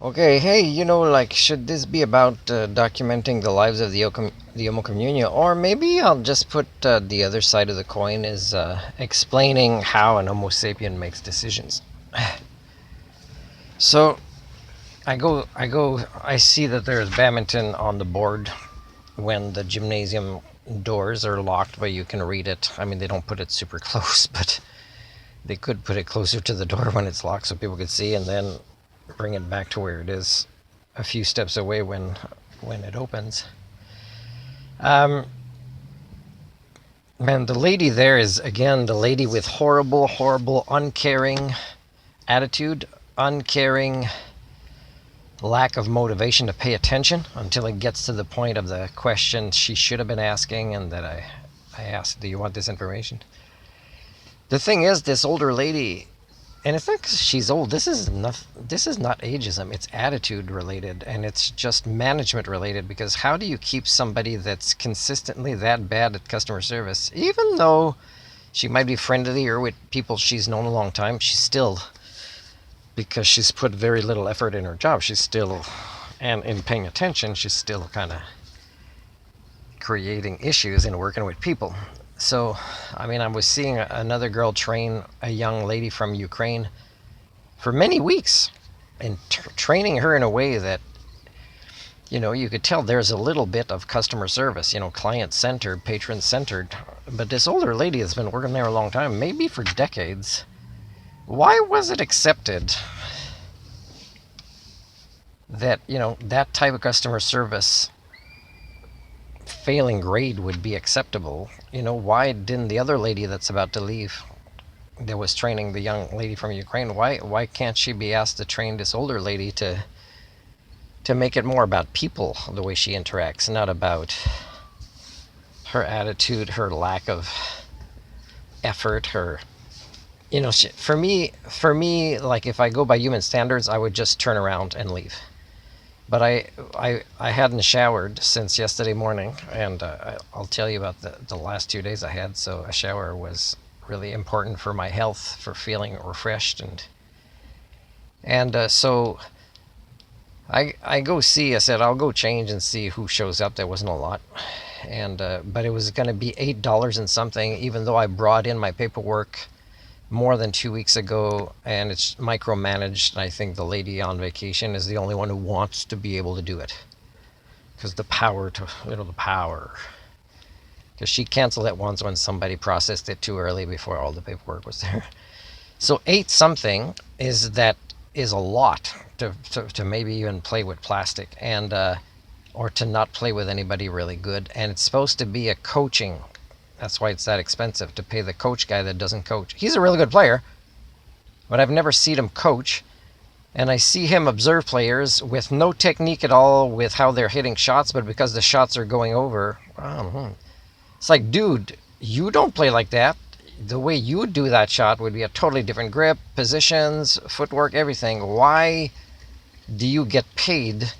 Okay, hey, like, should this be about documenting the lives of the Homo communio, or maybe I'll just put the other side of the coin is explaining how an Homo sapien makes decisions. So I see that there's badminton on the board when the gymnasium doors are locked, but you can read it. I mean, they don't put it super close, but they could put it closer to the door when it's locked so people could see, and then bring it back to where it is a few steps away when it opens. Um, Man, the lady there is again the lady with horrible, horrible, uncaring attitude, uncaring lack of motivation to pay attention until it gets to the point of the question she should have been asking, and that I asked, "Do you want this information?" The thing is, this older lady, and it's not because she's old. This is not ageism. It's attitude related, and it's just management related. Because how do you keep somebody that's consistently that bad at customer service, even though she might be friendly or with people she's known a long time? She's still, because she's put very little effort in her job. She's still, and in paying attention, she's still kind of creating issues in working with people. So, I mean, I was seeing another girl train a young lady from Ukraine for many weeks, and training her in a way that you could tell there's a little bit of customer service, client centered, patron centered. But this older lady has been working there a long time, maybe for decades. Why was it accepted that that type of customer service failing grade would be acceptable? Why didn't the other lady that's about to leave, that was training the young lady from Ukraine, why can't she be asked to train this older lady to make it more about people, the way she interacts, not about her attitude, her lack of effort, her for me, like, if I go by human standards, I would just turn around and leave. But I hadn't showered since yesterday morning, and I'll tell you about the last 2 days I had. So a shower was really important for my health, for feeling refreshed, and so I go see. I said I'll go change and see who shows up. There wasn't a lot, and but it was going to be $8 and something, even though I brought in my paperwork more than 2 weeks ago, and it's micromanaged. I think the lady on vacation is the only one who wants to be able to do it, because the power. Because she canceled it once when somebody processed it too early before all the paperwork was there. So eight something is a lot to maybe even play with plastic, and or to not play with anybody really good. And it's supposed to be a coaching. That's why it's that expensive, to pay the coach guy that doesn't coach. He's a really good player, but I've never seen him coach. And I see him observe players with no technique at all with how they're hitting shots, but because the shots are going over, it's like, dude, you don't play like that. The way you would do that shot would be a totally different grip, positions, footwork, everything. Why do you get paid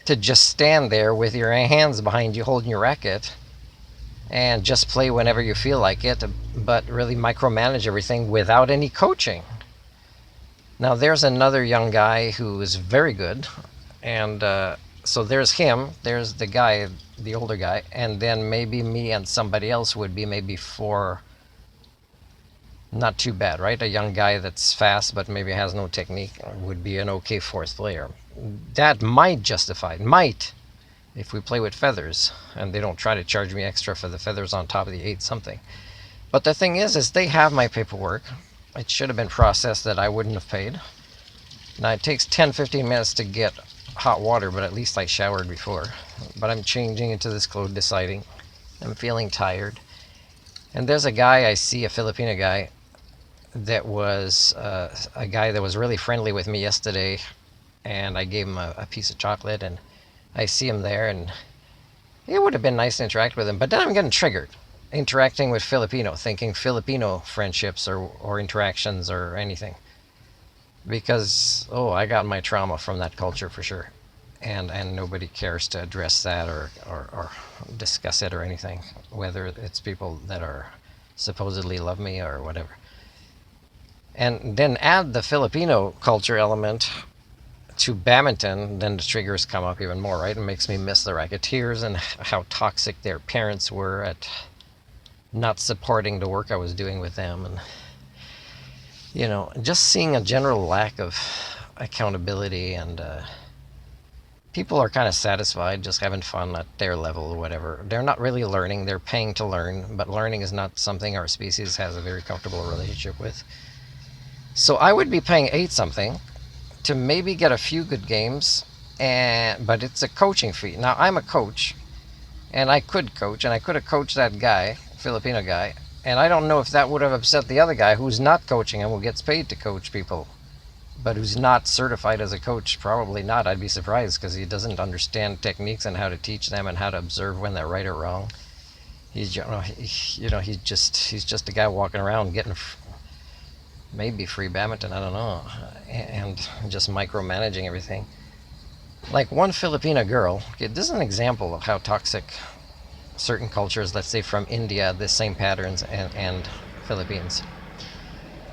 to just stand there with your hands behind you holding your racket and just play whenever you feel like it, but really micromanage everything without any coaching? Now, there's another young guy who is very good, and so there's him, there's the guy, the older guy, and then maybe me and somebody else would be maybe four. Not too bad, right? A young guy that's fast but maybe has no technique would be an okay fourth player. That might justify, might, if we play with feathers and they don't try to charge me extra for the feathers on top of the eight something. But the thing is they have my paperwork. It should have been processed that I wouldn't have paid. Now it takes 10-15 minutes to get hot water, but at least I showered before. But I'm changing into this clothes, deciding I'm feeling tired. And there's a guy I see, a Filipino guy, that was a guy that was really friendly with me yesterday, and I gave him a piece of chocolate, and I see him there, and it would have been nice to interact with him, but then I'm getting triggered interacting with Filipino, thinking Filipino friendships or interactions or anything, because I got my trauma from that culture for sure, and nobody cares to address that or discuss it or anything, whether it's people that are supposedly love me or whatever. And then add the Filipino culture element to badminton, then the triggers come up even more, right? It makes me miss the racketeers and how toxic their parents were at not supporting the work I was doing with them, and just seeing a general lack of accountability, and people are kind of satisfied just having fun at their level or whatever. They're not really learning, they're paying to learn, but learning is not something our species has a very comfortable relationship with. So I would be paying 8 something to maybe get a few good games, but it's a coaching fee. Now I'm a coach, and I could coach, and I could have coached that guy, Filipino guy, and I don't know if that would have upset the other guy who's not coaching him, who gets paid to coach people, but who's not certified as a coach. Probably not. I'd be surprised because he doesn't understand techniques and how to teach them and how to observe when they're right or wrong. He's just a guy walking around getting maybe free badminton. I don't know, and just micromanaging everything. Like one Filipina girl. Okay, this is an example of how toxic certain cultures, let's say from India, the same patterns, and Philippines.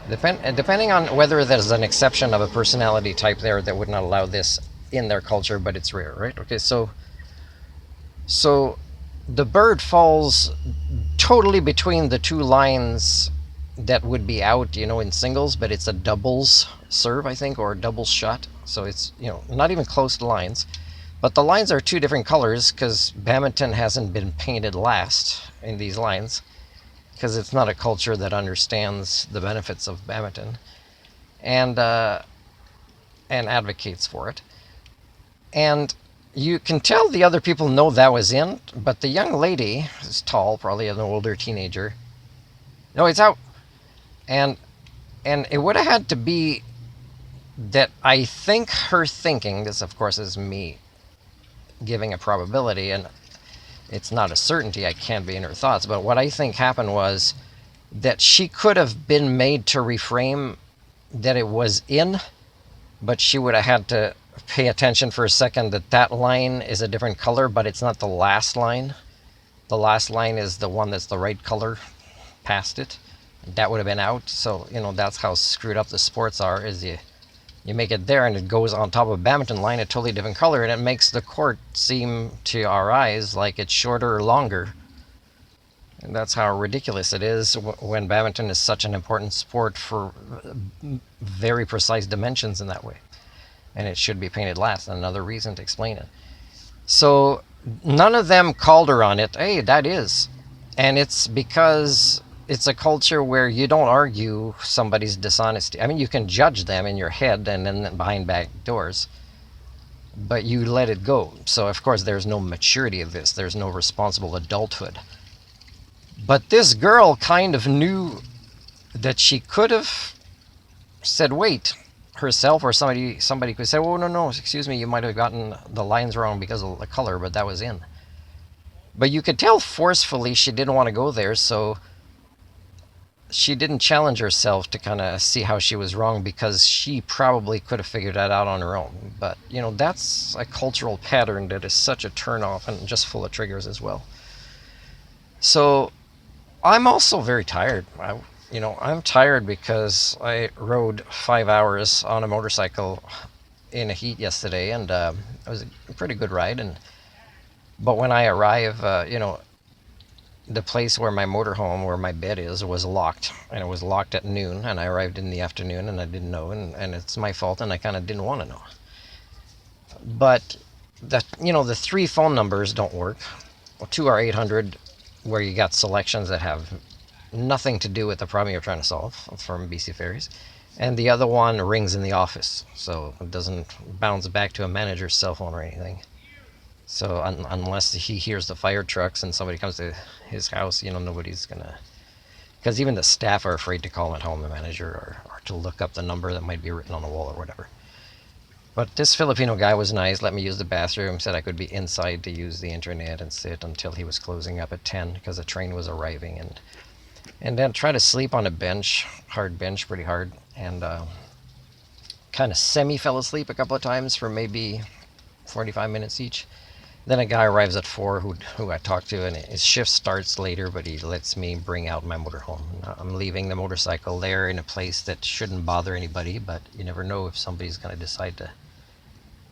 Depending on whether there's an exception of a personality type there that would not allow this in their culture, but it's rare, right? Okay, so the bird falls totally between the two lines that would be out, in singles, but it's a doubles serve, I think, or a doubles shot. So it's, not even close to lines. But the lines are two different colors because badminton hasn't been painted last in these lines, because it's not a culture that understands the benefits of badminton and advocates for it. And you can tell the other people know that was in, but the young lady is tall, probably an older teenager. No, it's out. And it would have had to be that I think her thinking, this of course is me giving a probability, and it's not a certainty, I can't be in her thoughts, but what I think happened was that she could have been made to reframe that it was in, but she would have had to pay attention for a second that line is a different color, but it's not the last line. The last line is the one that's the right color past it. That would have been out. So, that's how screwed up the sports are, is you make it there and it goes on top of a badminton line, a totally different color, and it makes the court seem to our eyes like it's shorter or longer. And that's how ridiculous it is when badminton is such an important sport for very precise dimensions in that way. And it should be painted last. Another reason to explain it. So none of them called her on it. Hey, that is. And it's because it's a culture where you don't argue somebody's dishonesty. I mean, you can judge them in your head and then behind back doors, but you let it go. So, of course, there's no maturity of this. There's no responsible adulthood. But this girl kind of knew that she could have said, wait, herself, or somebody could say, oh, no, excuse me, you might have gotten the lines wrong because of the color, but that was in. But you could tell forcefully she didn't want to go there, so she didn't challenge herself to kind of see how she was wrong, because she probably could have figured that out on her own. But, that's a cultural pattern that is such a turnoff and just full of triggers as well. So I'm also very tired. I'm tired because I rode 5 hours on a motorcycle in a heat yesterday, and it was a pretty good ride. But when I arrive, the place where my motorhome, where my bed is, was locked, and it was locked at noon, and I arrived in the afternoon, and I didn't know, and it's my fault, and I kind of didn't want to know. But the 3 phone numbers don't work. Well, 2 are 800, where you got selections that have nothing to do with the problem you're trying to solve from BC Ferries, and the other one rings in the office, so it doesn't bounce back to a manager's cell phone or anything. So unless he hears the fire trucks and somebody comes to his house, nobody's gonna, because even the staff are afraid to call at home the manager, or to look up the number that might be written on the wall or whatever. But this Filipino guy was nice, let me use the bathroom, said I could be inside to use the internet and sit until he was closing up at 10 because the train was arriving, and then try to sleep on a bench, hard bench, pretty hard, and kind of semi fell asleep a couple of times for maybe 45 minutes each. Then a guy arrives at 4 who I talked to, and his shift starts later, but he lets me bring out my motorhome. I'm leaving the motorcycle there in a place that shouldn't bother anybody, but you never know if somebody's going to decide to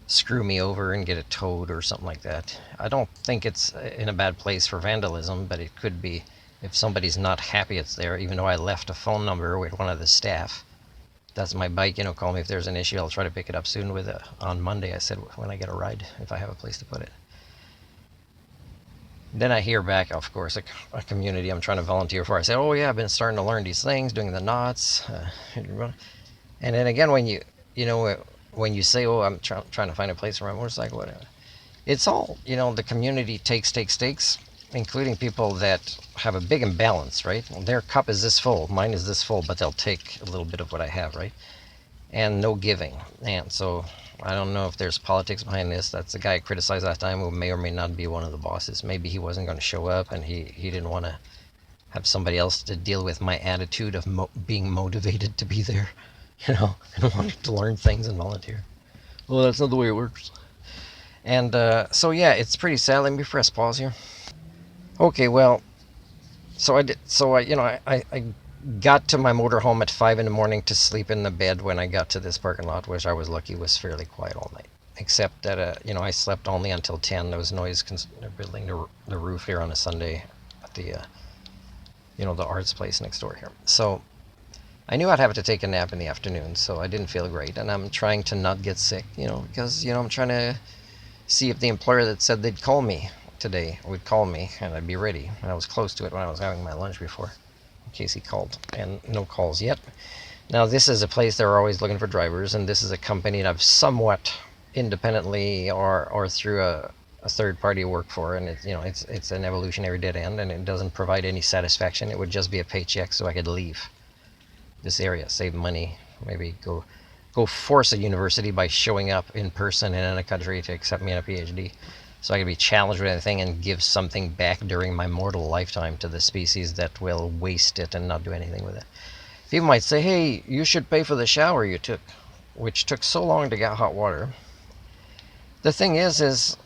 screw me over and get it towed or something like that. I don't think it's in a bad place for vandalism, but it could be if somebody's not happy it's there, even though I left a phone number with one of the staff. That's my bike, call me if there's an issue. I'll try to pick it up soon on Monday, I said, when I get a ride, if I have a place to put it. Then I hear back, of course, a community I'm trying to volunteer for. I say, oh yeah, I've been starting to learn these things, doing the knots. And then again, when you say, oh, I'm trying to find a place for my motorcycle, whatever, it's all, the community takes, including people that have a big imbalance, right? Their cup is this full, mine is this full, but they'll take a little bit of what I have, right? And no giving. And so I don't know if there's politics behind this. That's the guy I criticized last time who may or may not be one of the bosses. Maybe he wasn't going to show up and he didn't want to have somebody else to deal with my attitude of being motivated to be there, and wanting to learn things and volunteer. Well, that's not the way it works. And so yeah, it's pretty sad. Let me press pause here. Okay, well, so I did. So I got to my motorhome at 5 in the morning to sleep in the bed when I got to this parking lot, which I was lucky was fairly quiet all night. Except that I slept only until 10. There was noise building the roof here on a Sunday at the the arts place next door here. So I knew I'd have to take a nap in the afternoon, so I didn't feel great, and I'm trying to not get sick, because I'm trying to see if the employer that said they'd call me today would call me and I'd be ready. And I was close to it when I was having my lunch before, in case he called, and no calls yet. Now this is a place they're always looking for drivers, and this is a company that I've somewhat independently or through a third party work for, and it's an evolutionary dead end, and it doesn't provide any satisfaction. It would just be a paycheck so I could leave this area, save money, maybe go force a university by showing up in person and in a country to accept me in a PhD, so I could be challenged with anything and give something back during my mortal lifetime to the species that will waste it and not do anything with it. People might say, hey, you should pay for the shower you took, which took so long to get hot water. The thing is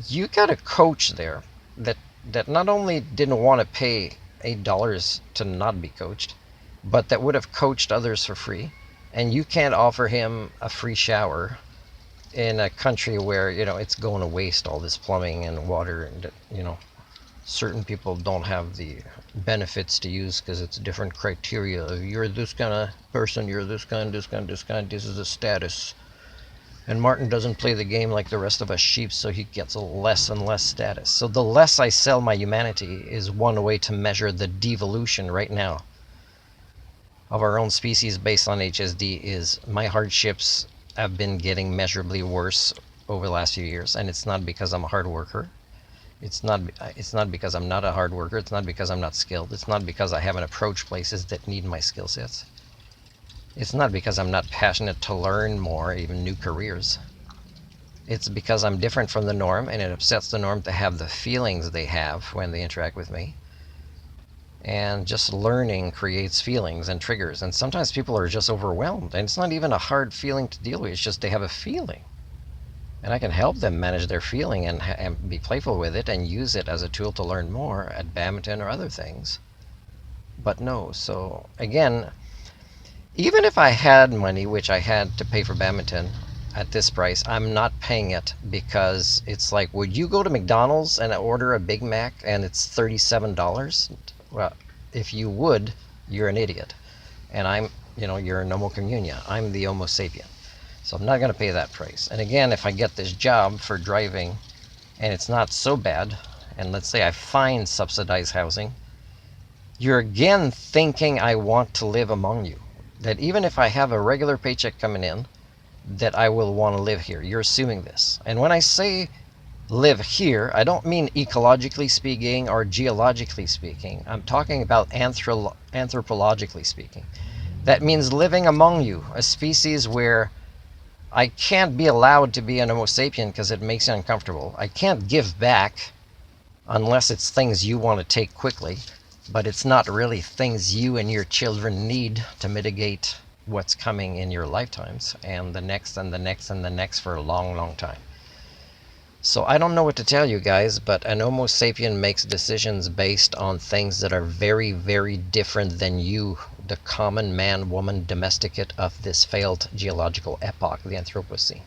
you got a coach there that not only didn't want to pay $8 to not be coached, but that would have coached others for free, and you can't offer him a free shower in a country where it's going to waste, all this plumbing and water, and certain people don't have the benefits to use because it's different criteria. You're this kind of person, you're this kind, this is a status. And Martin doesn't play the game like the rest of us sheep, so he gets less and less status. So the less I sell my humanity is one way to measure the devolution right now of our own species based on HSD. Is my hardships have been getting measurably worse over the last few years, and it's not because I'm a hard worker. It's not because I'm not a hard worker. It's not because I'm not skilled. It's not because I haven't approached places that need my skill sets. It's not because I'm not passionate to learn more, even new careers. It's because I'm different from the norm, and it upsets the norm to have the feelings they have when they interact with me. And just learning creates feelings and triggers, and sometimes people are just overwhelmed, and it's not even a hard feeling to deal with. It's just they have a feeling, and I can help them manage their feeling and be playful with it and use it as a tool to learn more at badminton or other things. But no, so again, even if I had money, which I had to pay for badminton at this price, I'm not paying it, because it's like, would you go to McDonald's and order a Big Mac and it's $37? Well, if you would, you're an idiot. And you're an Homo communia. I'm the Homo sapien. So I'm not going to pay that price. And again, if I get this job for driving and it's not so bad, and let's say I find subsidized housing, you're again thinking I want to live among you. That even if I have a regular paycheck coming in, that I will want to live here. You're assuming this. And when I say live here, I don't mean ecologically speaking or geologically speaking. I'm talking about anthropologically speaking. That means living among you, a species where I can't be allowed to be an Homo sapien because it makes you uncomfortable. I can't give back unless it's things you want to take quickly, but it's not really things you and your children need to mitigate what's coming in your lifetimes and the next and the next and the next for a long, long time. So I don't know what to tell you guys, but an Homo sapien makes decisions based on things that are very, very different than you, the common man, woman, domesticate of this failed geological epoch, the Anthropocene.